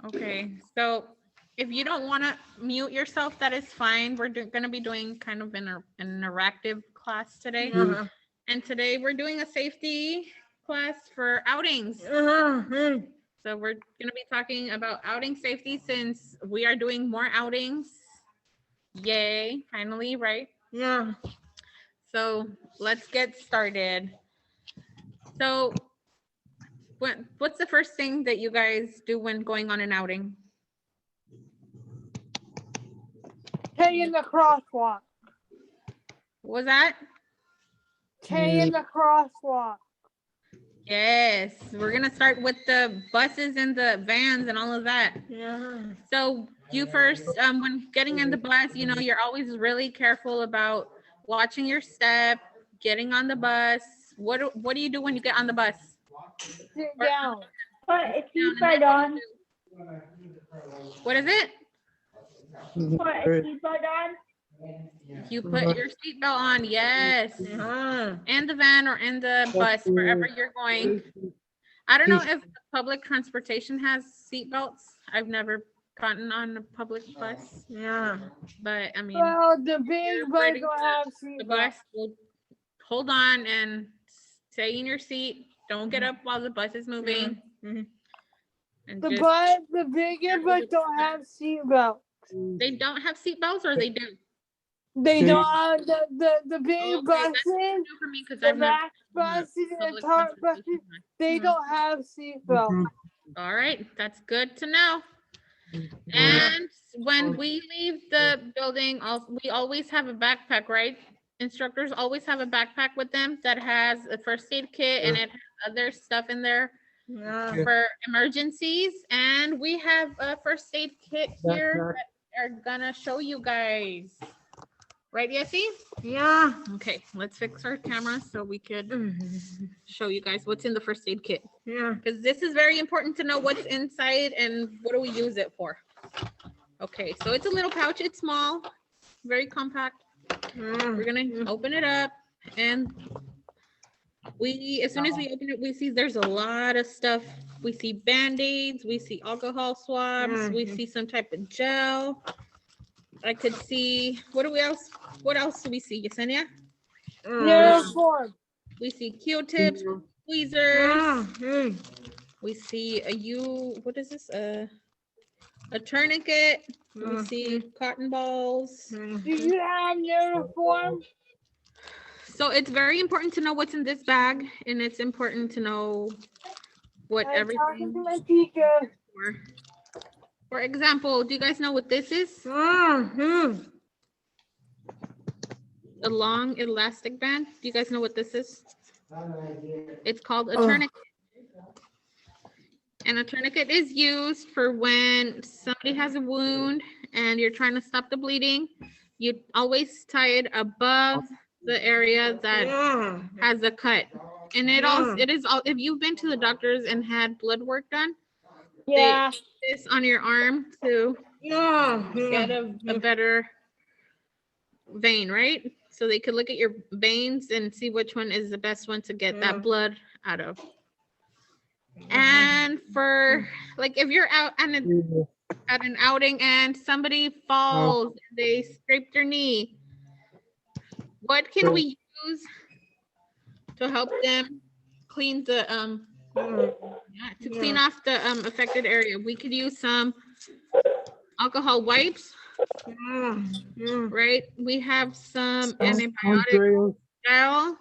Okay, so if you don't want to mute yourself, that is fine. We're going to be doing kind of an interactive class today. And today we're doing a safety class for outings. So we're going to be talking about outing safety since we are doing more outings. Yay, finally, right? Yeah. So let's get started. So what's the first thing that you guys do when going on an outing? Taking the crosswalk. What was that? Taking the crosswalk. Yes, we're gonna start with the buses and the vans and all of that. Yeah. So you first, when getting in the bus, you know, you're always really careful about watching your step, getting on the bus. What do you do when you get on the bus? Sit down. Put a seatbelt on. What is it? Put a seatbelt on. You put your seatbelt on, yes. Yeah. And the van or in the bus, wherever you're going. I don't know if public transportation has seatbelts. I've never gotten on a public bus, Yeah. but I mean, Well, the big you're bus riding don't have the seatbelts. bus will hold on and stay in your seat. Don't get up while the bus is moving. Mhm. And The just, bigger bus don't have seatbelts. they don't have seatbelts or they do? They don't have the big Okay, that's buses, new for me because the I've never max buses, and the public tart buses, transportation. they don't have seatbelts. All right, that's good to know. And when we leave the building, we always have a backpack, right? Instructors always have a backpack with them that has a first aid kit and it has other stuff in there Yeah. for emergencies. And we have a first aid kit here that are gonna show you guys. Right, Yessie? Yeah. Okay, let's fix our camera so we could Mhm. show you guys what's in the first aid kit. Yeah. Because this is very important to know what's inside and what do we use it for. Okay, so it's a little pouch. It's small, very compact. We're gonna open it up, and as soon as we open it, we see there's a lot of stuff. We see Band-Aids, we see alcohol swabs, we see some type of gel. I could see, what else do we see, Yesenia? Uniform. We see Q-tips, tweezers. We see what is this? A tourniquet. We see cotton balls. Do you have uniform? So it's very important to know what's in this bag, and it's important to know what I'm talking everything to my teacher. for. For example, do you guys know what this is? A long elastic band. Do you guys know what this is? It's called a tourniquet. And a tourniquet is used for when somebody has a wound and you're trying to stop the bleeding. You always tie it above the area that has a cut. And it is all, if you've been to the doctors and had blood work done, Yeah. they put this on your arm to get a better vein, right? So they could look at your veins and see which one is the best one to get that blood out of. And for like if you're out at an outing and somebody falls, they scrape their knee, what can we use to help them clean the clean off the affected area? We could use some alcohol wipes, right? We have some antibiotic gel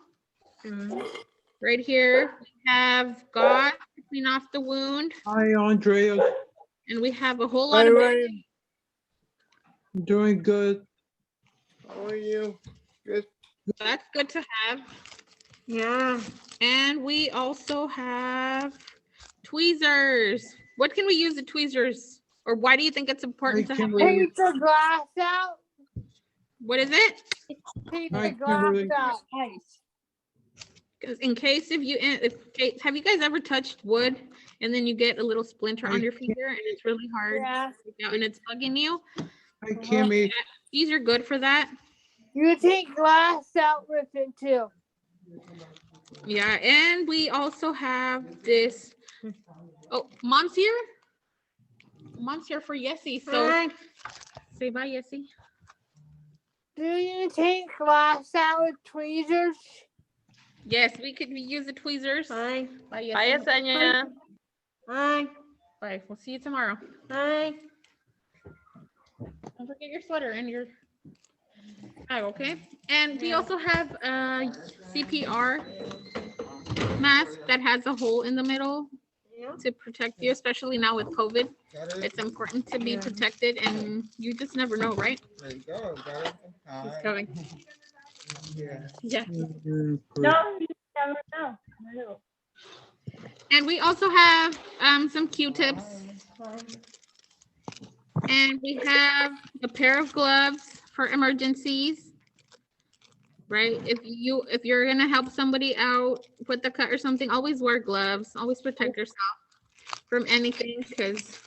right here. We have gauze to clean off the wound. Hi, Andrea. And we have a whole lot of I'm doing good. How are you? Good. that's good to have. Yeah. And we also have tweezers. What can we use the tweezers? Or why do you think it's important to have? Take the glass out. What is it? Take Hi, the glass Kimberly. out. Because in case have you guys ever touched wood and then you get a little splinter on your finger and it's really hard Yeah. to take out and it's bugging you? Hi, Kimmy. These are good for that. You take glass out with it too. Yeah, and we also have this. Oh, mom's here. Mom's here for Yessie. So Hi. say bye, Yessie. Do you take glass out with tweezers? Yes, we could use the tweezers. Hi. Bye, Yessie. Bye, Yesenia. Hi. Bye. We'll see you tomorrow. Hi. Don't forget your sweater and your bag, okay? And we also have a CPR mask that has a hole in the middle Yeah. to protect you, especially now with COVID. It's important to be Yeah. protected, and you just never know, right? There you go. Got it. It's coming. Yeah. Yeah. No, you never know. No. And we also have some Q-tips, and we have a pair of gloves for emergencies. Right? If you're gonna help somebody out with the cut or something, always wear gloves. Always protect yourself from anything, because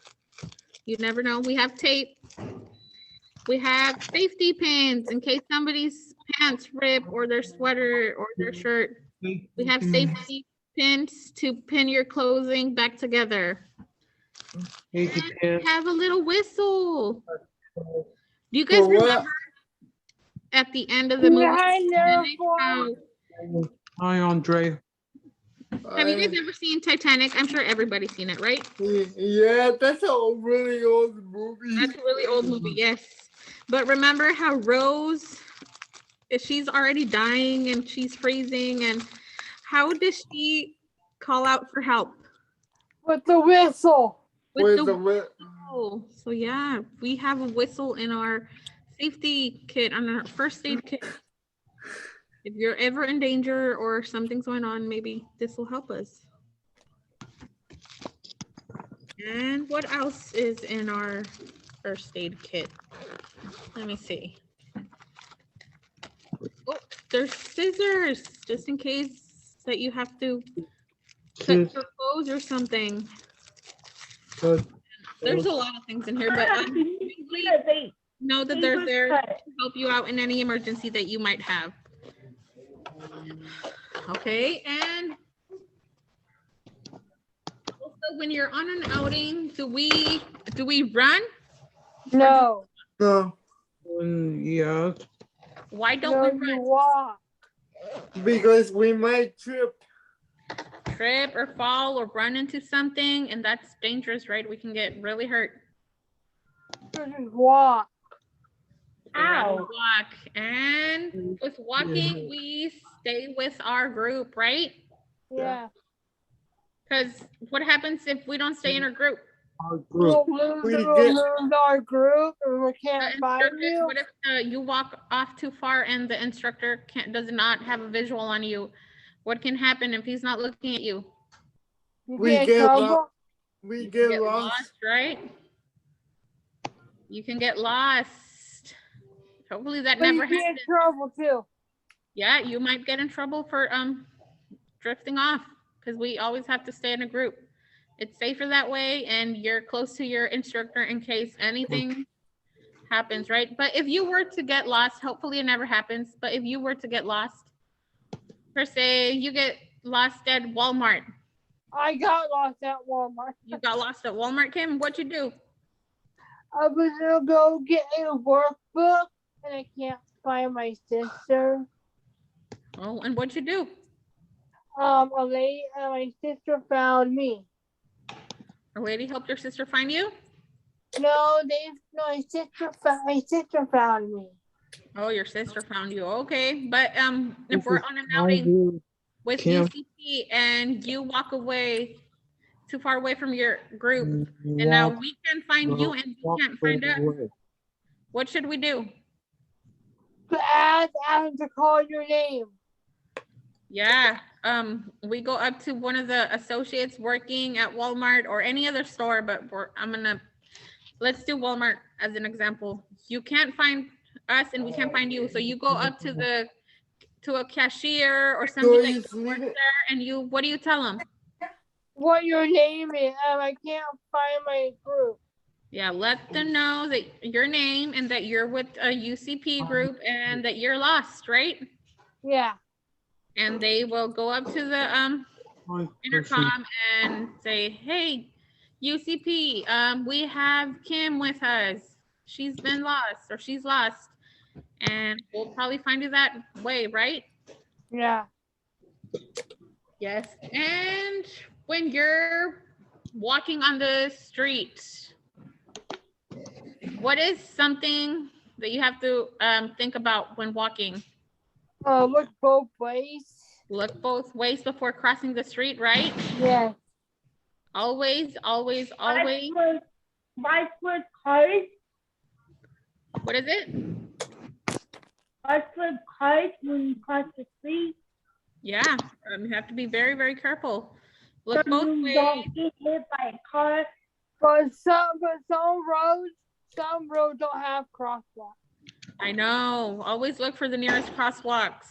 you never know. We have tape. We have safety pins in case somebody's pants rip or their sweater or their shirt. We have safety pins to pin your clothing back together. And we have a little whistle. Do you guys For what? remember at the end of the movie? Titanic, how- Hi, Andre. have you guys ever seen Titanic? I'm sure everybody's seen it, right? Yeah, that's a really old movie. That's a really old movie, yes. But remember how Rose, she's already dying and she's freezing, and how does she call out for help? With the whistle. With With the the wi- whistle. So yeah, we have a whistle in our safety kit, on our first aid kit. If you're ever in danger or something's going on, maybe this will help us. And what else is in our first aid kit? Let me see. Oh, there's scissors, just in case that you have to cut your clothes or something. Good. There's a lot of things in here, but usually know that they're there to help you out in any emergency that you might have. Okay, and also when you're on an outing, do we run? No. No, Yeah. Why No, don't we you run? walk. because we might trip. Trip or fall or run into something, and that's dangerous, right? We can get really hurt. You just walk. Ow. Walk. And with walking, we stay with our group, right? Yeah. Because what happens if we don't stay in our group? Our group. We'll We lose get- our group and we The can't find instructor- you. What if you walk off too far and the instructor does not have a visual on you? What can happen if he's not looking at you? You We get in get trouble. lo- We You get get lost. right? You can get lost. Hopefully that But you never get in happens. trouble too. Yeah, you might get in trouble for drifting off, because we always have to stay in a group. It's safer that way, and you're close to your instructor in case anything happens, right? But if you were to get lost, hopefully it never happens, but if you were to get lost, per se, you get lost at Walmart. I got lost at Walmart. You got lost at Walmart, Kim, what'd you do? I was gonna go get a workbook and I can't find my sister. Oh, and what'd you do? A lady, my sister found me. A lady helped your sister find you? No, my sister found me. Oh, your sister found you. Okay, but if we're on an outing outing. with Kim. UCP and you walk away too far away from your group, and now we can find you and you can't find us, what should we do? Ask them to call your name. Yeah, we go up to one of the associates working at Walmart or any other store, but let's do Walmart as an example. You can't find us and we can't find you, so you go up to a cashier or somebody that works there, and what do you tell them? What your name is, and I can't find my group. Yeah, let them know that your name and that you're with a UCP group and that you're lost, right? Yeah. and they will go up to the Hi, person. intercom and say, hey, UCP, we have Kim with us. She's been lost or she's lost. And we'll probably find you that way, right? Yeah. Yes. And when you're walking on the street, what is something that you have to think about when walking? Look both ways. Look both ways before crossing the street, right? Yes. Always, always, always. Watch for cars. What is it? Watch for cars when you cross the street. Yeah, you have to be very, very careful. Look So both you ways. don't get hit by a car. But some roads don't have crosswalks. I know. Always look for the nearest crosswalks.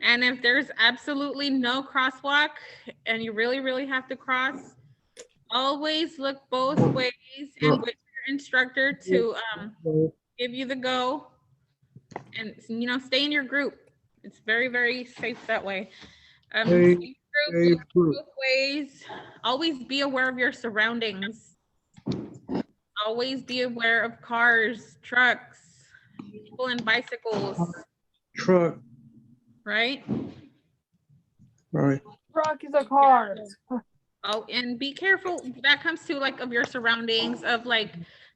And if there's absolutely no crosswalk and you really, really have to cross, always look both ways and wait for your instructor to give you the go. And, you know, stay in your group. It's very, very safe that way. Stay in your group, look both ways. Always be aware of your surroundings. Always be aware of cars, trucks, people and bicycles. Truck. Right? Right. Truck is a car. Oh, and be careful. That comes to like of your surroundings, of like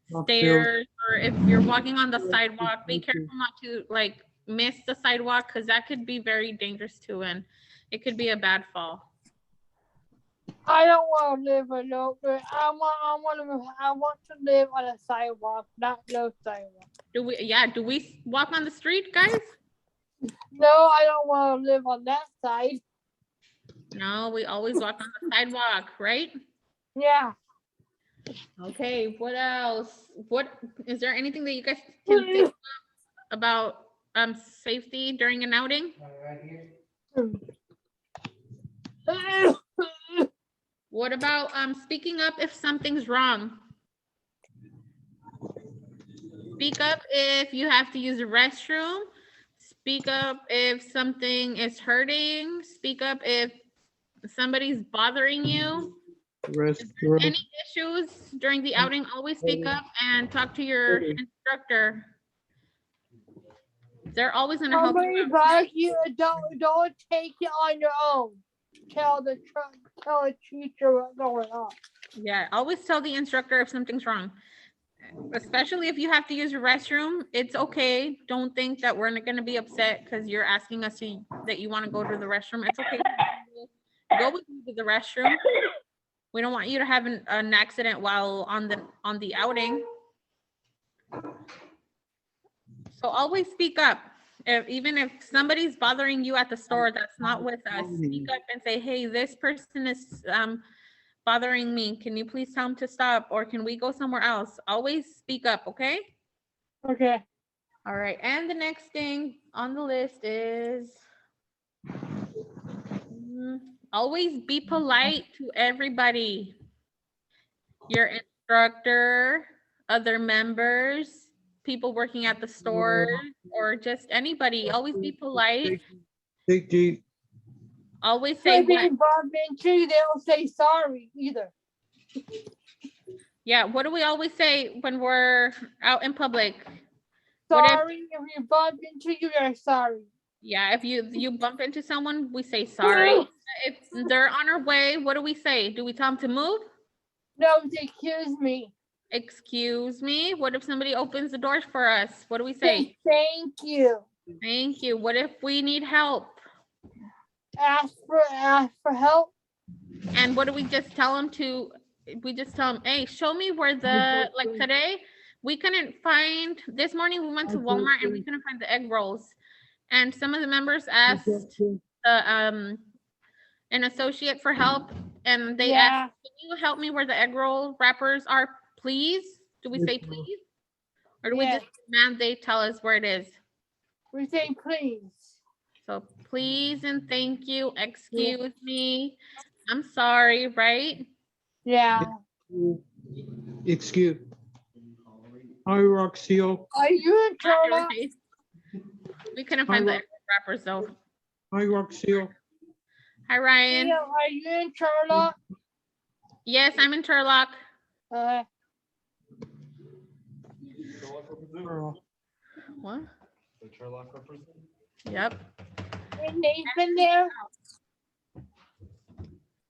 Uphill. stairs, or if you're walking on the sidewalk, be careful not to like miss the sidewalk, because that could be very dangerous too, and it could be a bad fall. I don't want to live alone. I want to live on a sidewalk, not no sidewalk. Do we walk on the street, guys? No, I don't want to live on that side. No, we always walk on the sidewalk, right? Yeah. Okay, what else? What is there anything that you guys can think about safety during an outing? What about speaking up if something's wrong? Speak up if you have to use a restroom. Speak up if something is hurting. Speak up if somebody's bothering you. Restaurant. Any issues during the outing, always speak up and talk to your instructor. They're always gonna help Somebody you out. back you. Don't take it on your own. Tell the teacher what's going on. Yeah, always tell the instructor if something's wrong. Especially if you have to use your restroom, it's okay. Don't think that we're not gonna be upset because you're asking us that you want to go to the restroom. It's okay. Go with you to the restroom. We don't want you to have an accident while on the outing. So always speak up. Even if somebody's bothering you at the store that's not with us, speak up and say, hey, this person is bothering me. Can you please tell them to stop, or can we go somewhere else? Always speak up, okay? Okay. All right, and the next thing on the list is always be polite to everybody. Your instructor, other members, people working at the store, or just anybody. Always be polite. Take deep. Always say Maybe what? bump into you, they don't say sorry either. Yeah, what do we always say when we're out in public? What if- Sorry, if you bump into you, you're sorry. Yeah, if you bump into someone, we say sorry. If they're on our way, what do we say? Do we tell them to move? No, excuse me. Excuse me. What if somebody opens the doors for us? What do we say? Say thank you. Thank you. What if we need help? Ask for help. And what do we just tell them to? We just tell them, hey, show me where the, like today, we couldn't find, this morning we went to Walmart and we couldn't find the egg rolls. And some of the members asked an associate for help, and they asked, can you help me where the egg roll wrappers are, please? Do we say please? Or do we just demand they tell us where it is? We say please. So please and thank you, excuse me, I'm sorry, right? Yeah. Excuse. Hi, Rocio. Are you in trouble? We couldn't find the egg roll wrappers though. Hi, Rocio. Hi, Ryan. Leah, are you in Charlotte? Yes, I'm in Turlock. What? The Sherlock represent? Yep. Is Nathan there?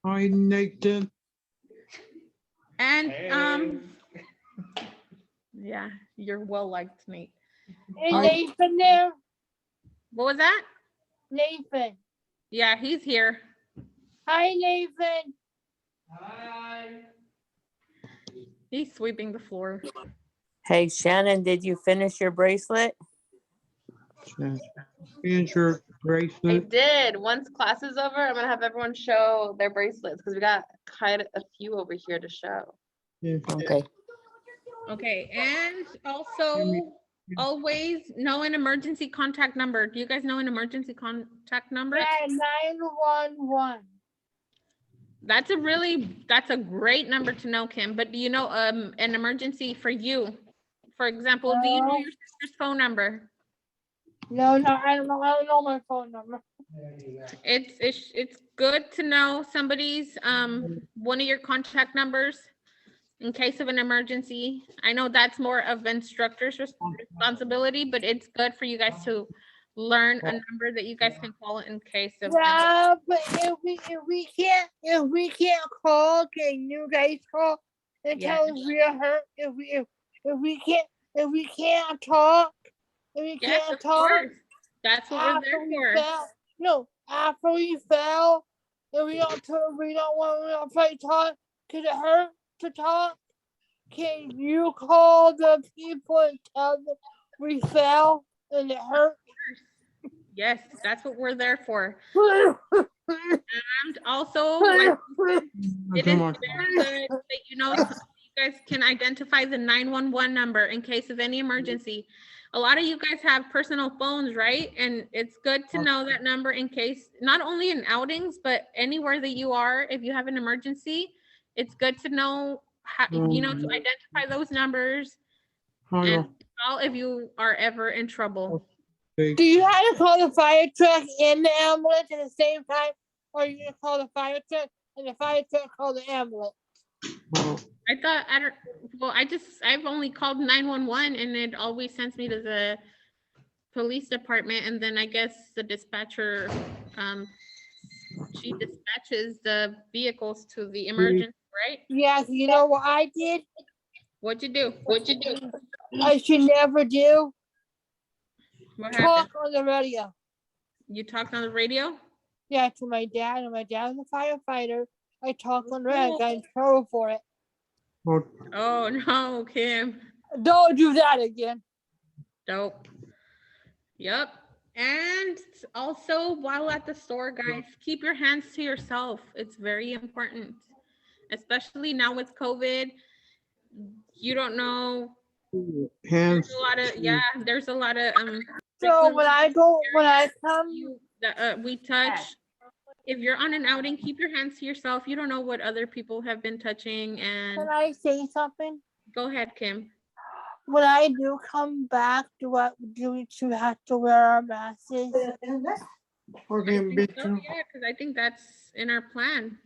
Hi, Nathan. And yeah, you're well liked, Nate. Is Hi. Nathan there? What was that? Nathan. Yeah, he's here. Hi, Nathan. He's sweeping the floor. Hey, Shannon, did you finish your bracelet? Here's your I bracelet. did. Once class is over, I'm gonna have everyone show their bracelets because we got quite a few over here to show. Yeah. Okay. Okay, and also always know an emergency contact number. Do you guys know an emergency contact number? Yeah, 911. That's a great number to know, Kim. But do you know an emergency for you? For example, do you know No. your sister's phone number? No, I don't know. I don't know my phone number. It's good to know somebody's one of your contact numbers in case of an emergency. I know that's more of instructor's responsibility, but it's good for you guys to learn a number that you guys can call in case of. Yeah, but if we can't call, can you guys call and tell us we are hurt? If we can't talk, Yes, of course. That's what we're there for. No, after we fell, and we don't play talk, cause it hurt to talk. Can you call the people and tell them we fell and it hurt? Yes, that's what we're there for. And also, like, it is very good that you know so you guys can identify the 911 number in case of any emergency. A lot of you guys have personal phones, right? And it's good to know that number in case, not only in outings, but anywhere that you are, if you have an emergency, it's good to know how, you know, to identify those numbers and call if you are ever in trouble. Do you have to call the fire truck and the ambulance at the same time? Or you gonna call the fire truck and the fire truck call the ambulance? I thought, I've only called 911 and it always sends me to the police department, and then I guess the dispatcher, she dispatches the vehicles to the emergency, right? Yes, you know what I did? What'd you do? I should never do. What Talk happened? on the radio. You talked on the radio? Yeah, to my dad, and my dad's a firefighter. I talked on the radio, got in trouble for it. Oh no, Kim. Don't do that again. Dope. Yep. And also, while at the store, guys, keep your hands to yourself. It's very important, especially now with COVID. You don't know. Hands. There's a lot of So when I come, we touch. If you're on an outing, keep your hands to yourself. You don't know what other people have been touching. And can I say something? go ahead, Kim. When I do come back, do we have to wear our masks? Yeah, because I think that's in our plan.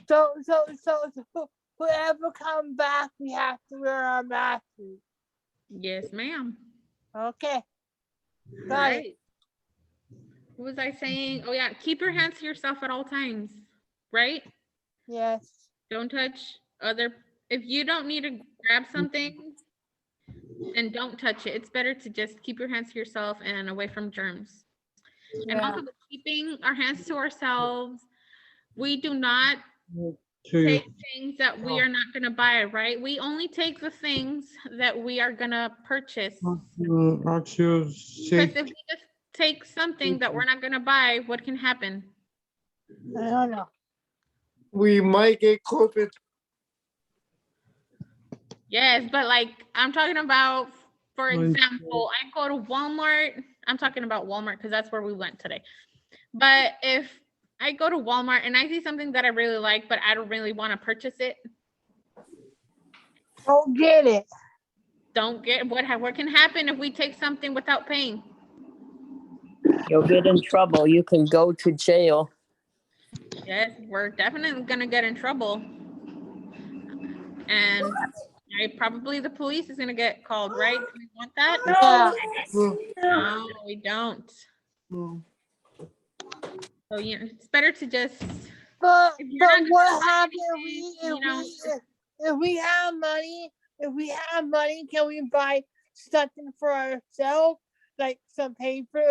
So whoever come back, we have to wear our masks. Yes, ma'am. Okay. Right. What was I saying? Oh yeah, keep your hands to yourself at all times, right? Yes. Don't touch other, if you don't need to grab something, then don't touch it. It's better to just keep your hands to yourself and away from germs. And also keeping our hands to ourselves. We do not take things that we are not going to buy, right? We only take the things that we are going to purchase. Because if we just take something that we're not going to buy, what can happen? I don't know. We might get COVID. Yes, but like I'm talking about, for example, I go to Walmart. I'm talking about Walmart because that's where we went today. But if I go to Walmart and I see something that I really like, but I don't really want to purchase it. Don't get it. Don't get what can happen if we take something without paying? You'll get in trouble. You can go to jail. Yes, we're definitely gonna get in trouble. And probably the police is gonna get called, right? Do we want that? Yeah. No, we don't. No. So it's better to just, But If you're not gonna what do happens anything, you know, if we have money? If we have money, can we buy something for ourselves, like some paper?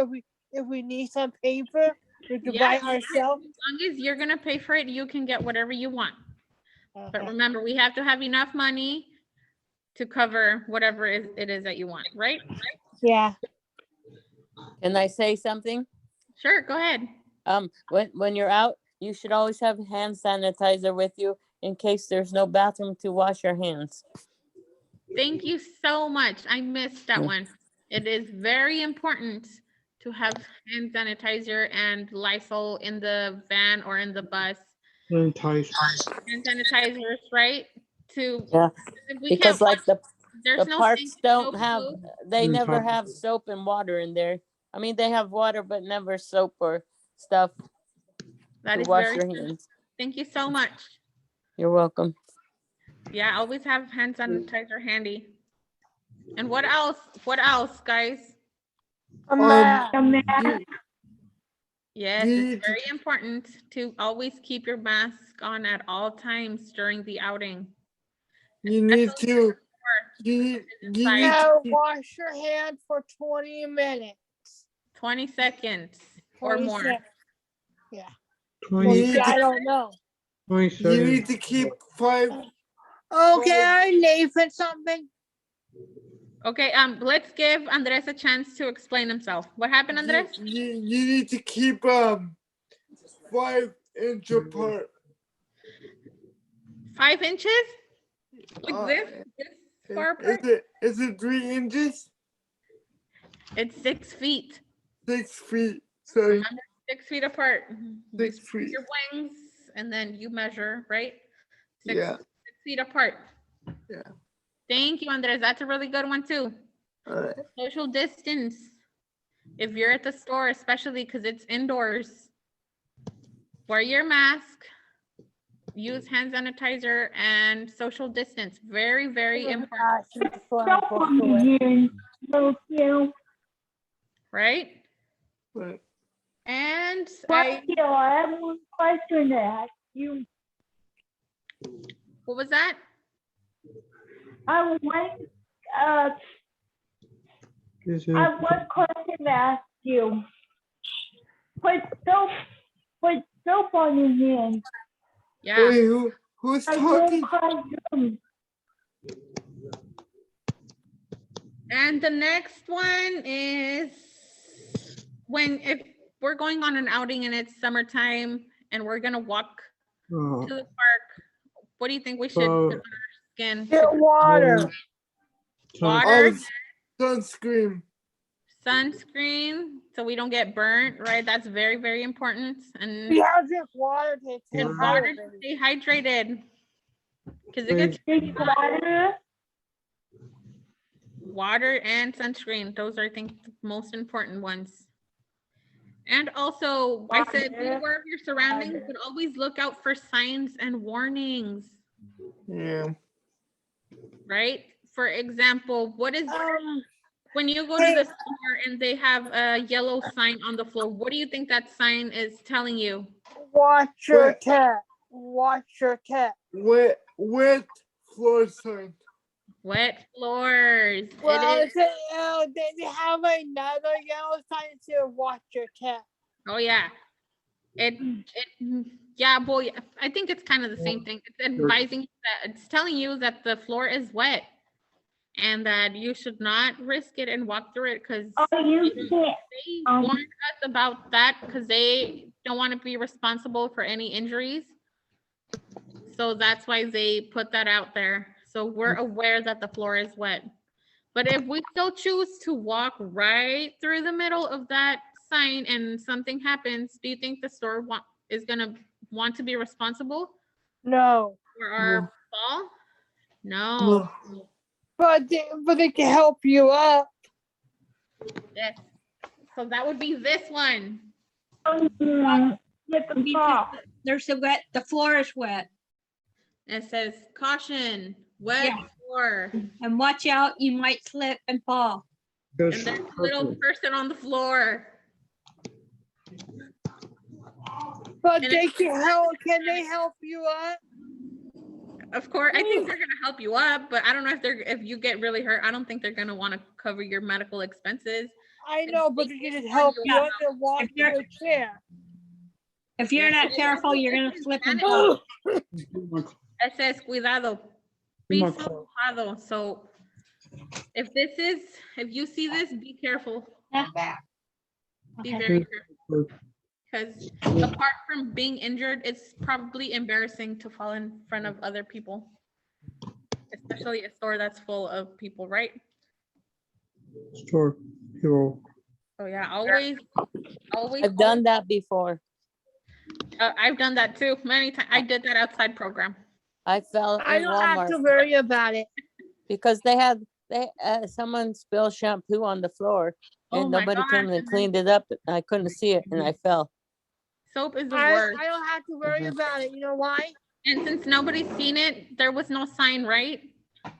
If we need some paper, we can buy Yeah. ourselves. as long as you're gonna pay for it, you can get whatever you want. But Okay. remember, we have to have enough money to cover whatever it is that you want, right? Yeah. Can I say something? Sure, go ahead. When you're out, you should always have hand sanitizer with you in case there's no bathroom to wash your hands. Thank you so much. I missed that Yeah. one. It is very important to have hand sanitizer and Lysol in the van or in the bus. Entice. Hand sanitizers, right? To Yeah, if we because can't like wash, there's the no parks sink, don't no have, soap. they never Entice. have soap and water in there. I mean, they have water, but never soap or stuff That to is wash very your true. hands. Thank you so much. You're welcome. Yeah, always have hand sanitizer handy. And what else? What else, guys? A mask. The mask. You, Yes, You it's need to- very important to always keep your mask on at all times during the outing. you need Especially to, for you need Yeah, to, wash your hands for 20 minutes. 20 seconds or 20 more. seconds. Yeah. 20, Well, need see, I to- don't know. 20 you seconds. need to keep 5. Okay, Nathan, something. Okay, let's give Andres a chance to explain himself. What happened, Andres? You need to keep 5 inch apart. 5 inches? Like Uh, this far Is apart? it 3 inches? It's 6 feet. 6 feet. Sorry, Remember, 6 feet apart. 6 You feet. your wings and then you measure, right? Six, Yeah. 6 feet apart. Yeah. Thank you, Andres. That's a really good one too. Alright. Social distance. If you're at the store, especially because it's indoors, wear your mask, use hand sanitizer, and social distance. Very, very important, Cell phone again. Rocio. right? Right. And Rocio, I have one question to ask you. what was that? I This is have one question to ask you. Put soap on your hands. Yeah. Wait, who's I talking? don't cause them. And the next one is if we're going on an outing and it's summertime and we're gonna walk uh, to the park, what do you think we should put on our skin? Get water. Water, Sunscreen. sunscreen, so we don't get burnt, right? That's very, very important. And We have to drink water to stay and water to hydrated. stay hydrated. Because it gets Drink water. water and sunscreen. Those are, I think, the most important ones. And also, I said, be aware of your surroundings, but always look out for signs and warnings, Yeah. right? For example, when you go to Hey. the store and they have a yellow sign on the floor, what do you think that sign is telling you? Watch your Wait. tap. Watch your tap. Wet floor sign. Wet floors. Well, It is. they have another yellow sign that says watch your tap. Oh yeah. Yeah, boy. I think it's kind of the same thing. It's advising that it's telling you that the floor is wet and that you should not risk it and walk through it because Oh, you can't. they warned us about that because they don't want to be responsible for any injuries. So that's why they put that out there. So we're aware that the floor is wet. But if we still choose to walk right through the middle of that sign and something happens, do you think the store is gonna want to be responsible No. for our fall? No. But they can help you up. Yes. So So that would be this one. With the top. There's a wet, the floor is wet. It says caution, wet Yeah. floor. And watch out, you might slip and fall. And there's a little person on the floor. But And they can they help you up? Of course, I think they're gonna help you up, but I don't know if you get really hurt, I don't think they're gonna want to cover your medical expenses. I know, but they can just help you up and walk to your chair. If you're not careful, you're gonna slip and fall. It says cuidado, piso mojado. So if you see this, be careful. Be very careful. Because apart from being injured, it's probably embarrassing to fall in front of other people, especially a store that's full of people, right? Store hero. So yeah, always. I've done that before. I've done that too many times. I did that outside program. I fell I in don't have to Walmart worry about it. because someone spilled shampoo on the floor Oh and my nobody gosh, came and and then- cleaned it up. And I couldn't see it and I fell. Soap is the I worst. don't have to worry about it. You know why? And since nobody's seen it, there was no sign, right?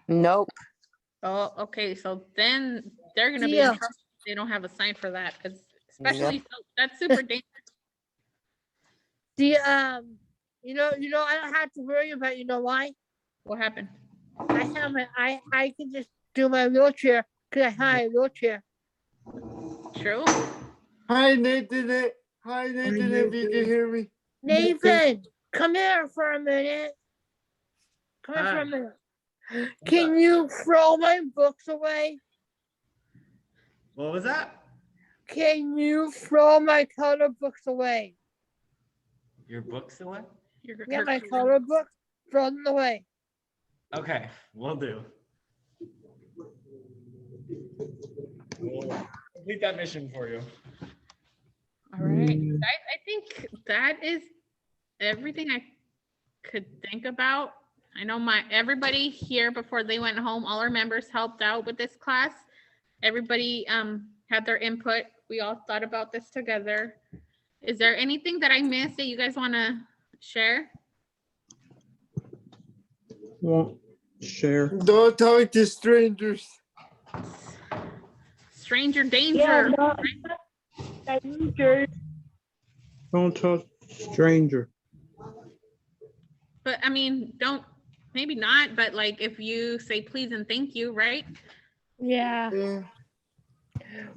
Nope. Oh, okay. So then they're gonna be Yeah. in trouble if they don't have a sign for that, because especially soap, that's super dangerous. You know, I don't have to worry about it. You know why? What happened? I can just do my wheelchair because I have a wheelchair. True. Hi, Nathan. Hi, Nathan, if you can hear me. Nathan, come here for a minute. Come here for a minute. Can you throw my books away? What was that? Can you throw my color books away? Your books away? Yeah, my color books, throw them away. Okay, will do. We'll complete that mission for you. All right, guys, I think that is everything I could think about. I know everybody here before they went home, all our members helped out with this class. Everybody had their input. We all thought about this together. Is there anything that I missed that you guys want to share? Won't share. Don't talk to strangers. Stranger danger. Yeah, danger. Don't touch stranger. But I mean, maybe not, but like if you say please and thank you, right? Yeah. Yeah.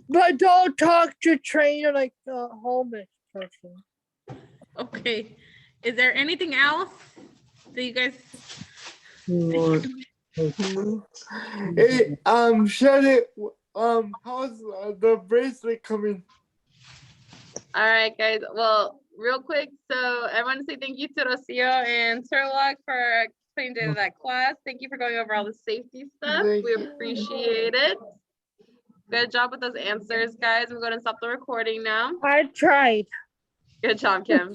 But don't talk to trainer like a homeless person. Okay. Is there anything else that you guys? What? Hey, shut it. How's the bracelet coming? All right, guys. Well, real quick, so I want to say thank you to Rocio and Turlock for putting together that class. Thank you for going over all the safety stuff. Thank We you. appreciate it. Good job with those answers, guys. I'm going to stop the recording now. I tried. Good job, Kim.